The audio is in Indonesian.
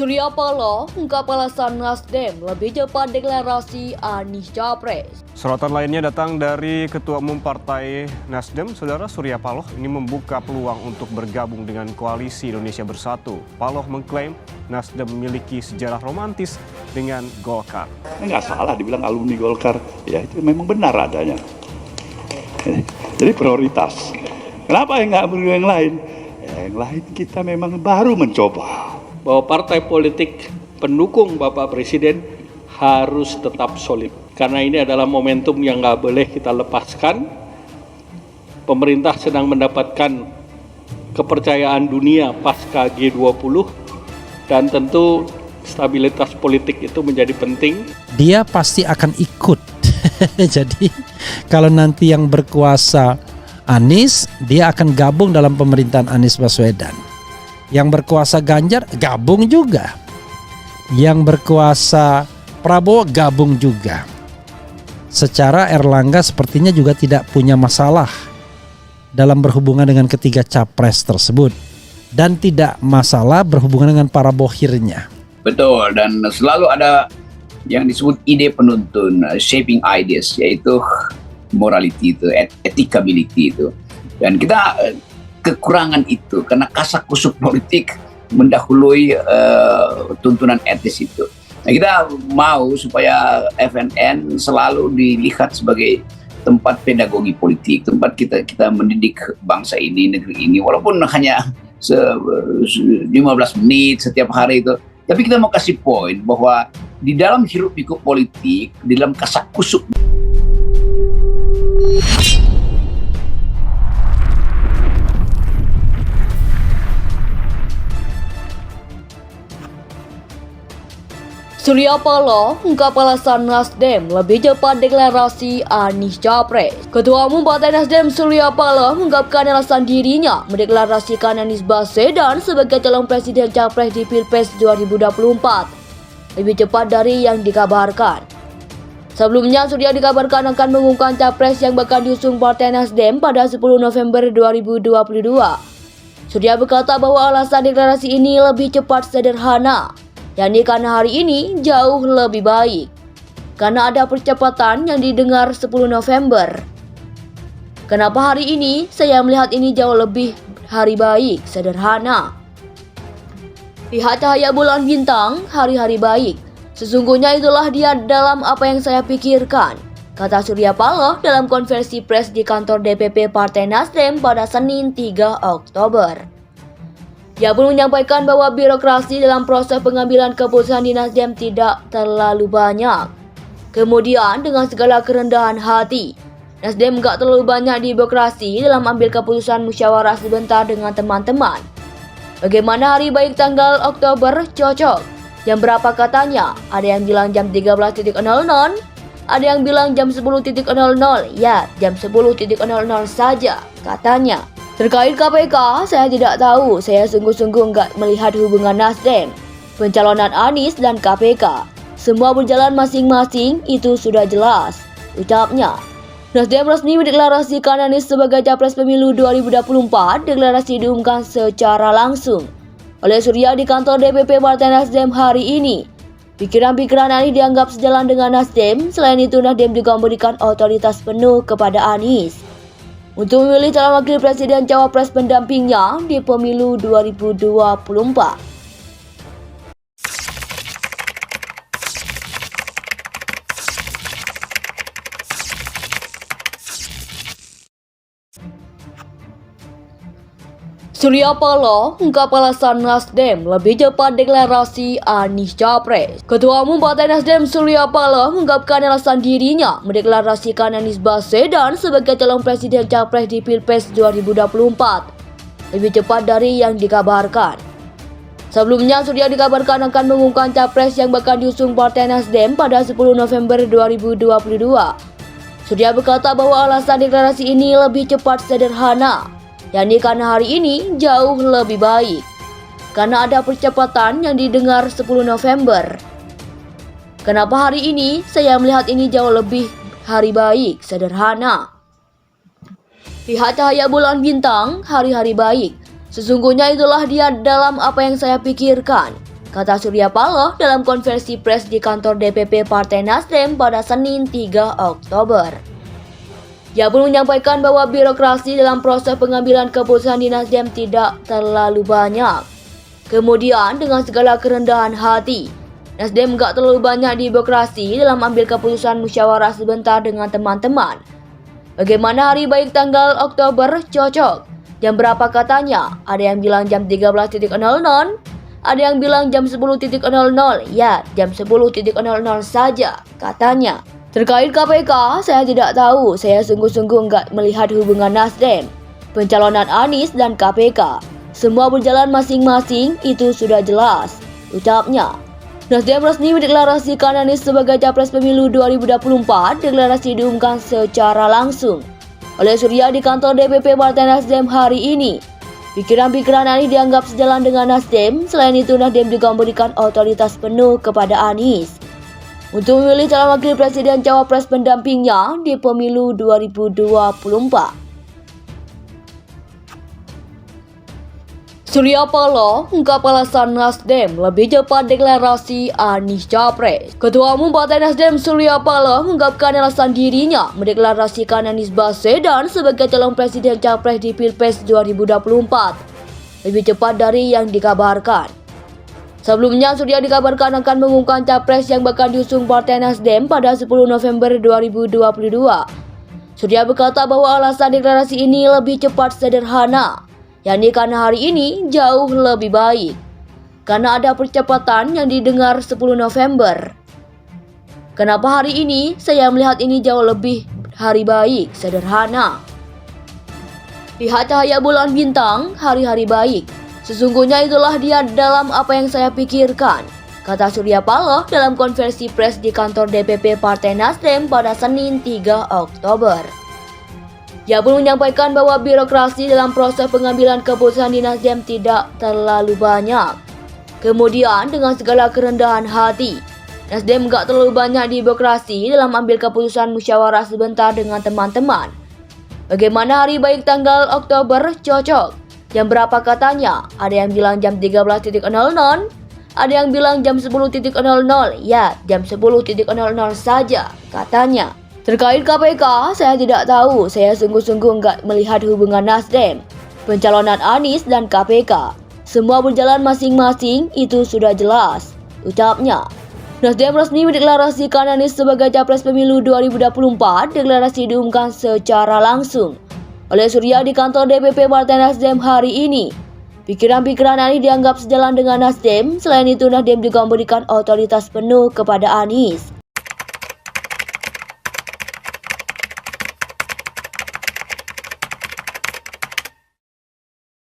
Surya Paloh ungkap alasan Nasdem lebih cepat deklarasi Anies Capres. Sorotan lainnya datang dari Ketua Umum Partai Nasdem, Saudara Surya Paloh ini membuka peluang untuk bergabung dengan Koalisi Indonesia Bersatu. Paloh mengklaim Nasdem memiliki sejarah romantis dengan Golkar. Nggak salah dibilang alumni Golkar, ya itu memang benar adanya. Jadi prioritas. Kenapa yang nggak beri yang lain? Yang lain kita memang baru mencoba. Bahwa partai politik pendukung Bapak Presiden harus tetap solid. Karena ini adalah momentum yang nggak boleh kita lepaskan. Pemerintah sedang mendapatkan kepercayaan dunia pasca G20 dan tentu stabilitas politik itu menjadi penting. Dia pasti akan ikut. Jadi kalau nanti yang berkuasa Anies, dia akan gabung dalam pemerintahan Anies Baswedan. Yang berkuasa Ganjar gabung juga. Yang berkuasa Prabowo gabung juga. Secara Erlangga sepertinya juga tidak punya masalah dalam berhubungan dengan ketiga capres tersebut. Dan tidak masalah berhubungan dengan para bohirnya. Betul, dan selalu ada yang disebut ide penuntun, shaping ideas, yaitu morality itu, ethicability itu. Dan kita kekurangan itu karena kasak kusuk politik mendahului tuntunan etis itu. Nah, kita mau supaya FNN selalu dilihat sebagai tempat pedagogi politik, tempat kita mendidik bangsa ini, negeri ini, walaupun hanya 15 menit setiap hari itu. Tapi kita mau kasih poin bahwa di dalam hiruk pikuk politik, di dalam kasak kusuk Surya Paloh ungkap alasan Nasdem lebih cepat deklarasi Anies Capres. Ketua Umum Partai Nasdem Surya Paloh mengungkapkan alasan dirinya mendeklarasikan Anies Baswedan sebagai calon presiden Capres di Pilpres 2024 lebih cepat dari yang dikabarkan. Sebelumnya Surya dikabarkan akan mengumumkan Capres yang bakal diusung Partai Nasdem pada 10 November 2022. Surya berkata bahwa alasan deklarasi ini lebih cepat sederhana, yakni karena hari ini jauh lebih baik. Karena ada percepatan yang didengar 10 November. Kenapa hari ini? Saya melihat ini jauh lebih hari baik, sederhana. Lihat cahaya bulan bintang, hari-hari baik. Sesungguhnya itulah dia dalam apa yang saya pikirkan, kata Surya Paloh dalam konferensi pers di kantor DPP Partai Nasdem pada Senin 3 Oktober. Dia pun menyampaikan bahwa birokrasi dalam proses pengambilan keputusan di Nasdem tidak terlalu banyak. Kemudian dengan segala kerendahan hati, Nasdem gak terlalu banyak di birokrasi dalam ambil keputusan musyawarah sebentar dengan teman-teman. Bagaimana hari baik tanggal Oktober cocok? Jam berapa katanya? Ada yang bilang jam 13.00, ada yang bilang jam 10.00. Ya, jam 10.00 saja katanya. Terkait KPK, saya tidak tahu. Saya sungguh-sungguh enggak melihat hubungan Nasdem, pencalonan Anies dan KPK. Semua berjalan masing-masing, itu sudah jelas, ucapnya. Nasdem resmi mendeklarasikan Anies sebagai Capres Pemilu 2024. Deklarasi diumumkan secara langsung oleh Surya di kantor DPP Partai Nasdem hari ini. Pikiran-pikiran Anies dianggap sejalan dengan Nasdem. Selain itu, Nasdem juga memberikan otoritas penuh kepada Anies untuk memilih calon wakil presiden cawapres pendampingnya di pemilu 2024. Surya Paloh ungkap alasan Nasdem lebih cepat deklarasi Anies Capres. Ketua Umum Partai Nasdem Surya Paloh mengungkapkan alasan dirinya mendeklarasikan Anies Baswedan sebagai calon presiden Capres di Pilpres 2024 lebih cepat dari yang dikabarkan. Sebelumnya Surya dikabarkan akan mengumumkan Capres yang bakal diusung Partai Nasdem pada 10 November 2022. Surya berkata bahwa alasan deklarasi ini lebih cepat sederhana, yakni karena hari ini jauh lebih baik. Karena ada percepatan yang didengar 10 November. Kenapa hari ini? Saya melihat ini jauh lebih hari baik, sederhana. Lihat cahaya bulan bintang, hari-hari baik. Sesungguhnya itulah dia dalam apa yang saya pikirkan, kata Surya Paloh dalam konferensi pers di kantor DPP Partai Nasdem pada Senin 3 Oktober. Ia pun menyampaikan bahwa birokrasi dalam proses pengambilan keputusan di Nasdem tidak terlalu banyak. Kemudian dengan segala kerendahan hati, Nasdem gak terlalu banyak di birokrasi dalam ambil keputusan musyawarah sebentar dengan teman-teman. Bagaimana hari baik tanggal Oktober cocok? Jam berapa katanya? Ada yang bilang jam 13.00, ada yang bilang jam 10.00. Ya, jam 10.00 saja katanya. Terkait KPK, saya tidak tahu. Saya sungguh-sungguh nggak melihat hubungan Nasdem, pencalonan Anies dan KPK. Semua berjalan masing-masing, itu sudah jelas, ucapnya. Nasdem resmi mendeklarasikan Anies sebagai Capres Pemilu 2024. Deklarasi diumumkan secara langsung oleh Surya di kantor DPP Partai Nasdem hari ini. Pikiran-pikiran Anies dianggap sejalan dengan Nasdem. Selain itu, Nasdem juga memberikan otoritas penuh kepada Anies untuk memilih calon wakil presiden cawapres pendampingnya di pemilu 2024. Surya Paloh ungkap alasan Nasdem lebih cepat deklarasi Anies Capres. Ketua Umum Partai Nasdem Surya Paloh mengungkapkan alasan dirinya mendeklarasikan Anies Baswedan sebagai calon presiden Capres di Pilpres 2024 lebih cepat dari yang dikabarkan. Sebelumnya, Surya dikabarkan akan mengumumkan Capres yang bakal diusung Partai Nasdem pada 10 November 2022. Surya berkata bahwa alasan deklarasi ini lebih cepat sederhana, yakni karena hari ini jauh lebih baik, karena ada percepatan yang didengar 10 November. Kenapa hari ini? Saya melihat ini jauh lebih hari baik, sederhana. Lihat cahaya bulan bintang, hari-hari baik. Sesungguhnya itulah dia dalam apa yang saya pikirkan, kata Surya Paloh dalam konferensi pers di kantor DPP Partai Nasdem pada Senin 3 Oktober. Ia pun menyampaikan bahwa birokrasi dalam proses pengambilan keputusan di Nasdem tidak terlalu banyak. Kemudian dengan segala kerendahan hati, Nasdem gak terlalu banyak di birokrasi dalam ambil keputusan musyawarah sebentar dengan teman-teman. Bagaimana hari baik tanggal Oktober cocok? Jam berapa katanya? Ada yang bilang jam 13.00, ada yang bilang jam 10.00. Ya, jam 10.00 saja katanya. Terkait KPK, saya tidak tahu. Saya sungguh-sungguh nggak melihat hubungan Nasdem, pencalonan Anies dan KPK. Semua berjalan masing-masing, itu sudah jelas, ucapnya. Nasdem resmi mendeklarasikan Anies sebagai Capres Pemilu 2024. Deklarasi diumumkan secara langsung oleh Surya di kantor DPP Partai Nasdem hari ini. Pikiran-pikiran Anies dianggap sejalan dengan Nasdem. Selain itu, Nasdem juga memberikan otoritas penuh kepada Anies